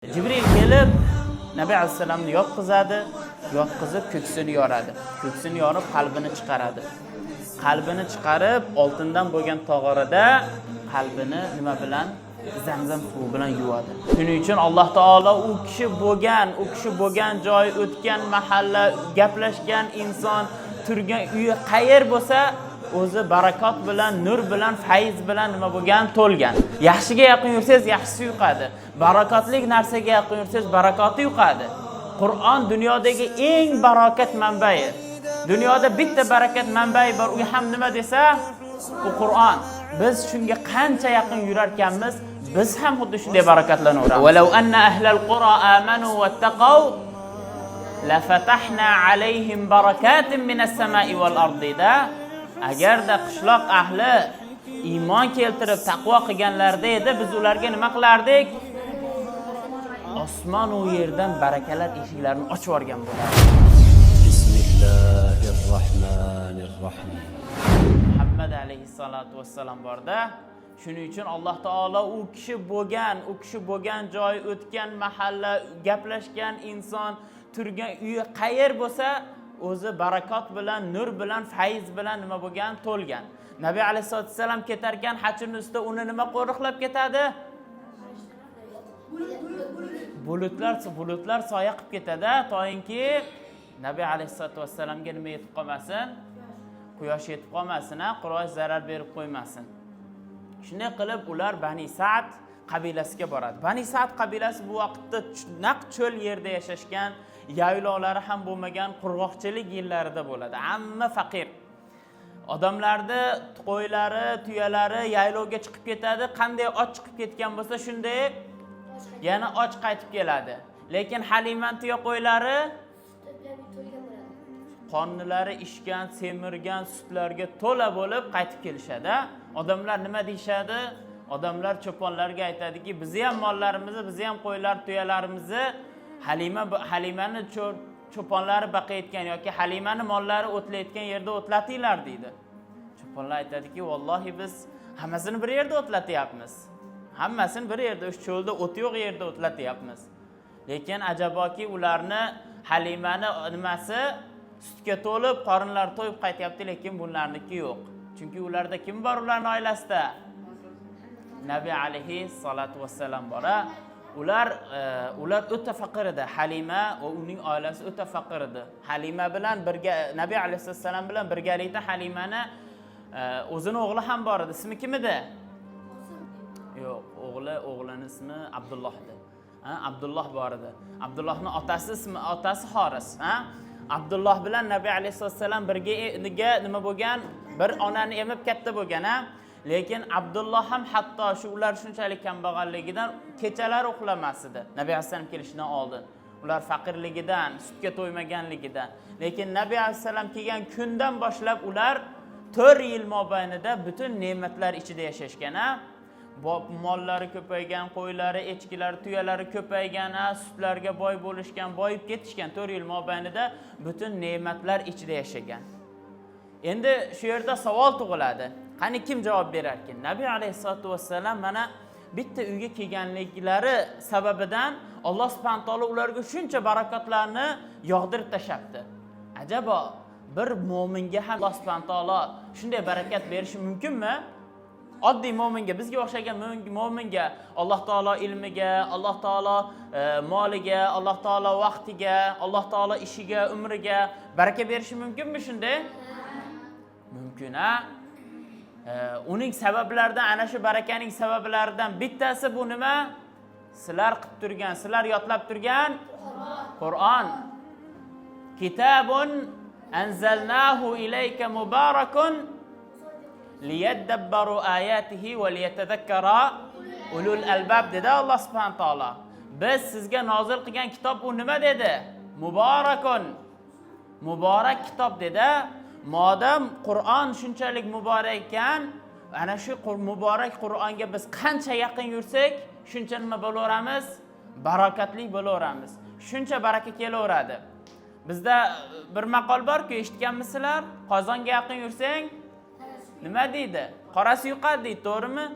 Jibril kelib Nabiy alayhisalomni yotqizadi, yotqizib ko'ksini yoradi. Ko'ksini yorib qalbini chiqaradi. Qalbini chiqarib oltindan bo'lgan tog'orada qalbini nima bilan? Zamzam suvi bilan yuvadi. Shuning uchun Alloh taolo u kishi bo'lgan joy, o'tgan mahalla, gaplashgan inson, turgan uyi qayer bo'lsa, o'zi barakot bilan, nur bilan, fayz bilan nima bo'lgan? To'lgan. Yaxshiga yaqin yursangiz, yaxshisi yuqadi. Barakotli narsaga yaqin yursangiz, barakoti yuqadi. Qur'on dunyodagi eng barokat manbai. Dunyoda bitta barakat manbai bor, u ham nima desa, u Qur'on. Biz shunga qancha yaqin yurarkanmiz, biz ham xuddi shunday barakatlanaveramiz. Walau anna ahlal qura amanu wattaqaw la fatahna alayhim barakatin minas samai wal ardi. Agarda qishloq ahli iymon keltirib taqvo qilganlarda edi, biz ularga nima qilardik? Osmon u yerdan barakalar eshiklarini ochib yuborgan bo'lardik. Bismillahirrohmanirrohim. Muhammad alayhissalatu vassalam borda. Shuning uchun Alloh taolo u kishi bo'lgan joy, o'tgan mahalla, gaplashgan inson, turgan uyi qayer bo'lsa, o'zi barakot bilan, nur bilan, fayz bilan nima bo'lgan? To'lgan. Nabiy alayhissalatu vassalam ketarkan hajning ustida uni nima qo'riqlab ketadi? Bulutlar soya qilib ketadi, to'yinki Nabiy alayhissalatu vassalamga nima yetib qolmasin? Quyosh yetib qolmasin, quyosh zarar berib qo'ymasin. Shunday qilib ular Bani Sa'd qabilasiga boradi. Bani Sa'd qabilasi bu vaqtda naq cho'l yerda yashashgan, yaylovlari ham bo'lmagan qurg'oqchilik yillarida bo'ladi. Hamma faqir. Odamlarda qo'ylari, tuyalari yaylovga chiqib ketadi. Qanday och chiqib ketgan bo'lsa, shunday yana och qaytib keladi. Lekin Haliman tuya qo'ylari qonnilari ishgan, semirgan sutlarga to'la bo'lib qaytib kelishadi. Odamlar nima deyshadi? Odamlar cho'ponlarga aytadiki, bizni ham mollarimizni, bizni ham qo'ylar, tuyalarimizni Halimani cho'ponlari baqayotgan yoki Halimani mollari o'tlayotgan yerda o'tlatinglar deydi. Cho'ponlar aytadiki, vallohi biz hammasini bir yerda o'tlatyapmiz. Hammasini bir yerda, o'sha cho'lda o't yo'q yerda o'tlatyapmiz. Lekin ajaboki ularni Halimani nimasi sutga to'lib, qorinlari to'yib qaytyapti, lekin bunlarniki yo'q. Chunki ularda kim bor ularning oilasida? Nabiy alayhi salatu vassalam bor. Ular o'ta faqir edi. Halima va uning oilasi o'ta faqir edi. Halima bilan birga Nabiy alayhisalom bilan birgalikda Halimani o'zining o'g'li ham bor edi. Ismi kim edi? Yo'q, o'g'lining ismi Abdulloh edi. Abdulloh bor edi. Abdullohning otasi Xoris, Abdulloh bilan Nabiy alayhisalom birga nima bo'lgan? Bir onani emib katta bo'lgan, Lekin Abdulloh ham hatto ular shunchalik kambag'alligidan kechalar uxlamas edi. Nabiy alayhisalom kelishidan oldin. Ular faqirligidan, sutga to'ymaganligidan. Lekin Nabiy alayhisalom kelgan kundan boshlab ular 4 yil mobaynida butun ne'matlar ichida yashashgan, mollari ko'paygan, qo'ylari, echkilari, tuyalari ko'paygan, sutlarga boy bo'lishgan, boyib ketishgan 4 yil mobaynida butun ne'matlar ichida yashagan. Endi shu yerda savol tug'iladi. Qani kim javob berar ekan? Nabiy alayhisolatu vassalam mana bitta uyga kelganliklari sababidan Alloh subhanahu taolo ularga shuncha barakotlarni yog'dirib tashabdi. Ajabo bir mo'minga ham Alloh subhanahu taolo shunday barakat berishi mumkinmi? Oddiy mo'minga, bizga o'xshagan mo'minga Alloh taolo ilmiga, Alloh taolo moliga, Alloh taolo vaqtiga, Alloh taolo ishiga, umriga baraka berishi mumkinmi shunday? Mumkin, uning sabablaridan, ana shu barakaning sabablaridan bittasi bu nima? Sizlar qilib turgan, sizlar yotlab turgan Qur'on. Kitabun anzalnahu ilayka mubarakun liyadabbaru ayatihi va liyatadhakkara ulul albab dedi Alloh subhanahu taolo. Biz sizga nozil qilgan kitob bu nima dedi? Mubarakun. Muborak kitob dedi. Modam Qur'on shunchalik muborak ekan, ana shu muborak Qur'onga biz qancha yaqin yursak, shuncha nima bo'laveramiz? Barakatli bo'laveramiz. Shuncha baraka kelaveradi. Bizda bir maqol bor-ku, eshitganmisizlar? Qozonga yaqin yursang nima deydi? Qorasi yuqadi deydi, to'g'rimi?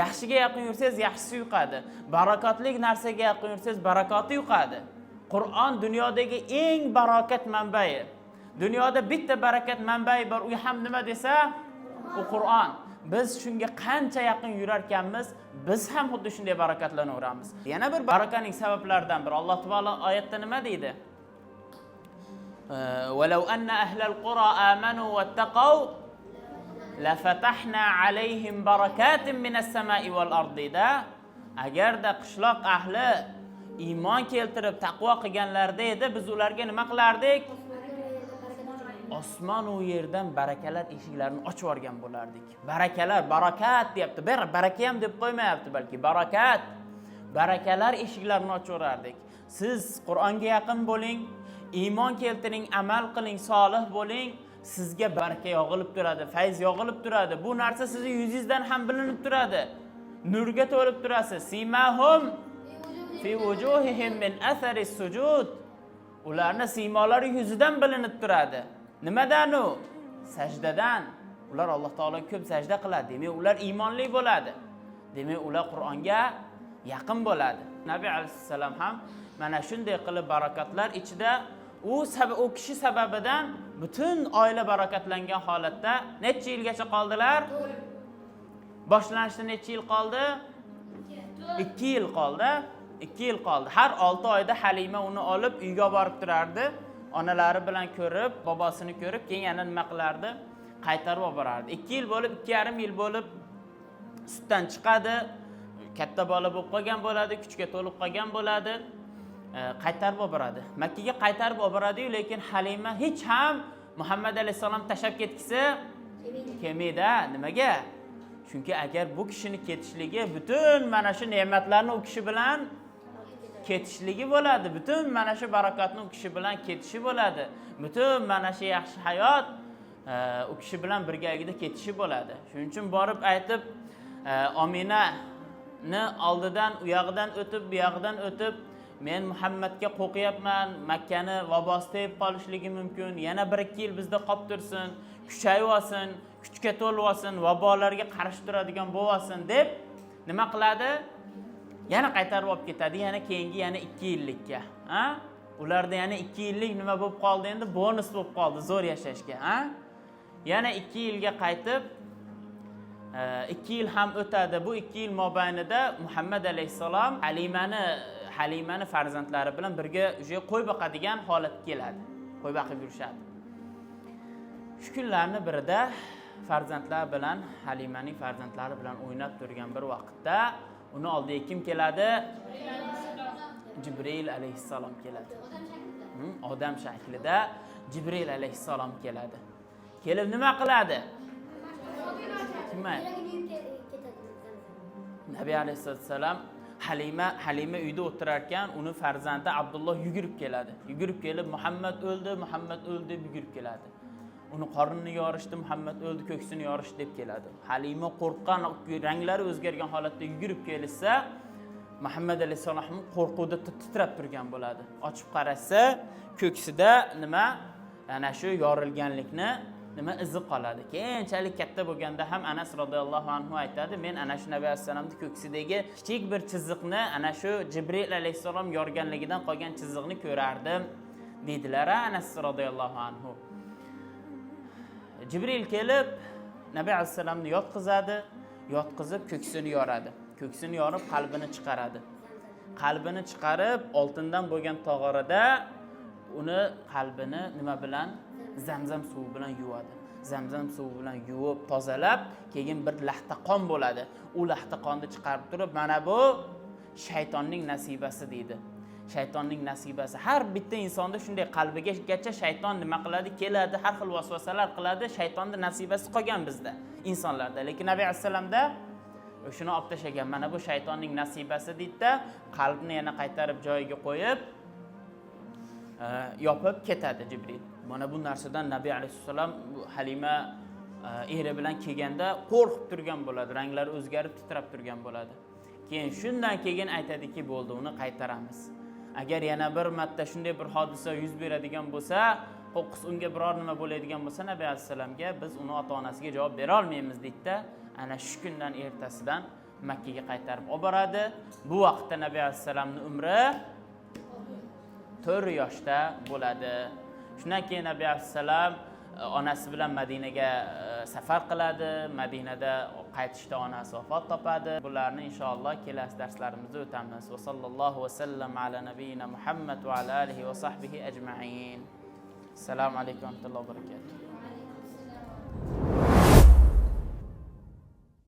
Yaxshiga yaqin yursangiz, yaxshisi yuqadi. Barakotli narsaga yaqin yursangiz, barakoti yuqadi. Qur'on dunyodagi eng barakat manbai. Dunyoda bitta barakat manbai bor, u ham nima desa? U Qur'on. Biz shunga qancha yaqin yurarkanmiz, biz ham xuddi shunday barakatlanaveramiz. Yana bir barakaning sabablaridan biri Alloh taolo oyatda nima deydi? "Walau anna ahlal qura amanu wattaqaw lafatahna alayhim barakatin minas samai wal ardi." Agarda qishloq ahli iymon keltirib taqvo qilganlarda edi, biz ularga nima qilardik? Osmon u yerdan barakalar eshiklarini ochib yuborgan bo'lardik. Barakalar, barakat deyapti. Baraka ham deb qo'ymayapti, balki barakat. Barakalar eshiklarini ochib yuborardik. Siz Qur'onga yaqin bo'ling, iymon keltiring, amal qiling, solih bo'ling. Sizga baraka yog'ilib turadi, fayz yog'ilib turadi. Bu narsa sizning yuzingizdan ham bilinib turadi. Nurga to'lib turasiz. Simahum fi wujuhihim min athari sujud. Ularning siymolari yuzidan bilinib turadi. Nimadan u? Sajdadan. Ular Alloh taologa ko'p sajda qiladi. Demak, ular iymonli bo'ladi. Demak, ular Qur'onga yaqin bo'ladi. Nabiy alayhisalom ham mana shunday qilib barakatlar ichida u kishi sababidan butun oila barakatlangan holatda necha yilgacha qoldilar? Boshlanishda necha yil qoldi? 2 yil qoldi. 2 yil qoldi. Har 6 oyda Halima uni olib uyga borib turardi. Onalari bilan ko'rib, bobosini ko'rib, keyin yana nima qilardi? Qaytarib olib borardi. 2 yil bo'lib, 2,5 yil bo'lib sutdan chiqadi. Katta bola bo'lib qolgan bo'ladi, kuchga to'lib qolgan bo'ladi. Qaytarib olib boradi. Makka ga qaytarib olib boradi-yu, lekin Halima hech ham Muhammad alayhisalom tashab ketgisi kelmaydi. Nimaga? Chunki agar bu kishini ketishligi butun mana shu ne'matlarni u kishi bilan ketishligi bo'ladi. Butun mana shu barakatni u kishi bilan ketishi bo'ladi. Butun mana shu yaxshi hayot u kishi bilan birgaligida ketishi bo'ladi. Shuning uchun borib aytib, Ominani oldidan u yog'idan o'tib, bu yog'idan o'tib, men Muhammadga qo'qiyapman, Makkani vabosi tegib qolishligi mumkin. Yana 1-2 yil bizda qolib tursin, kuchayib olsin, kuchga to'lib olsin, vabolarga qarshi turadigan bo'lsin deb nima qiladi? Yana qaytarib olib ketadi, yana keyingi yana 2 yillikka. Ularda yana 2 yillik nima bo'lib qoldi endi? Bonus bo'lib qoldi zo'r yashashga, Yana 2 yilga qaytib 2 yil ham o'tadi. Bu 2 yil mobaynida Muhammad alayhisalom Halimani farzandlari bilan birga qo'y boqadigan holatga keladi. Qo'y boqib yurishadi. Shu kunlarning birida farzandlar bilan Halimaning farzandlari bilan o'ynab turgan bir vaqtda uni oldiga kim keladi? Jibril alayhissalom keladi. Odam shaklida Jibril alayhissalom keladi. Kelib nima qiladi? Kimay? Nabiy alayhissalom Halima uyda o'tirar ekan, uni farzandi Abdulloh yugurib keladi. Yugurib kelib Muhammad o'ldi deb yugurib keladi. Uni qornini yorishdi, Muhammad o'ldi, ko'ksini yorishdi deb keladi. Halima qo'rqqan, ranglari o'zgargan holatda yugurib kelsa, Muhammad alayhisalom qo'rquvda titrab turgan bo'ladi. Ochib qarasa, ko'ksida nima? Ana shu yorilganlikni nima izi qoladi. Keyinchalik katta bo'lganda ham Anas radhiyallohu anhu aytadi, men ana shu Nabiy alayhisalomning ko'ksidagi kichik bir chiziqni, ana shu Jibril alayhisalom yorganligidan qolgan chiziqni ko'rardim, dedilar Anas radhiyallohu anhu. Jibril kelib Nabiy alayhisalomni yotqizib ko'ksini yoradi. Ko'ksini yorib qalbini chiqaradi. Qalbini chiqarib oltindan bo'lgan tog'orada uni qalbini nima bilan? Zamzam suvi bilan yuvadi. Zamzam suvi bilan yuvib, tozalab, keyin bir laxta qon bo'ladi. U laxta qonni chiqarib turib, mana bu shaytonning nasibasi deydi. Shaytonning nasibasi. Har bitta insonda shunday qalbigacha shayton nima qiladi? Keladi, har xil vasvasalar qiladi. Shaytonning nasibasi qolgan bizda, insonlarda. Lekin Nabiy alayhisalomda shuni olib tashlagan. Mana bu shaytonning nasibasi deydi-da, qalbni yana qaytarib joyiga qo'yib, yopib ketadi Jibril. Mana bu narsadan Nabiy alayhisalom Halima eri bilan kelganda qo'rqib turgan bo'ladi, ranglari o'zgarib titrab turgan bo'ladi. Keyin shundan keyin aytadiki, bo'ldi, uni qaytaramiz. Agar yana bir marta shunday bir hodisa yuz beradigan bo'lsa, qo'qqis unga biror nima bo'ladigan bo'lsa, Nabiy alayhisalomga biz uni ota-onasiga javob bera olmaymiz deydi-da, ana shu kundan ertasidan Makkaga qaytarib olib boradi. Bu vaqtda Nabiy alayhisalomning umri 4 yoshda bo'ladi. Shundan keyin Nabiy alayhisalom onasi bilan Madinaga safar qiladi. Madinada qaytishda onasi vafot topadi. Bularni inshaalloh kelasi darslarimizda o'tamiz. Va sallallohu va sallam ala nabiyina Muhammad va ala alihi va sahbihi ajma'in. Assalomu alaykum va rahmatullohi va barakatuh.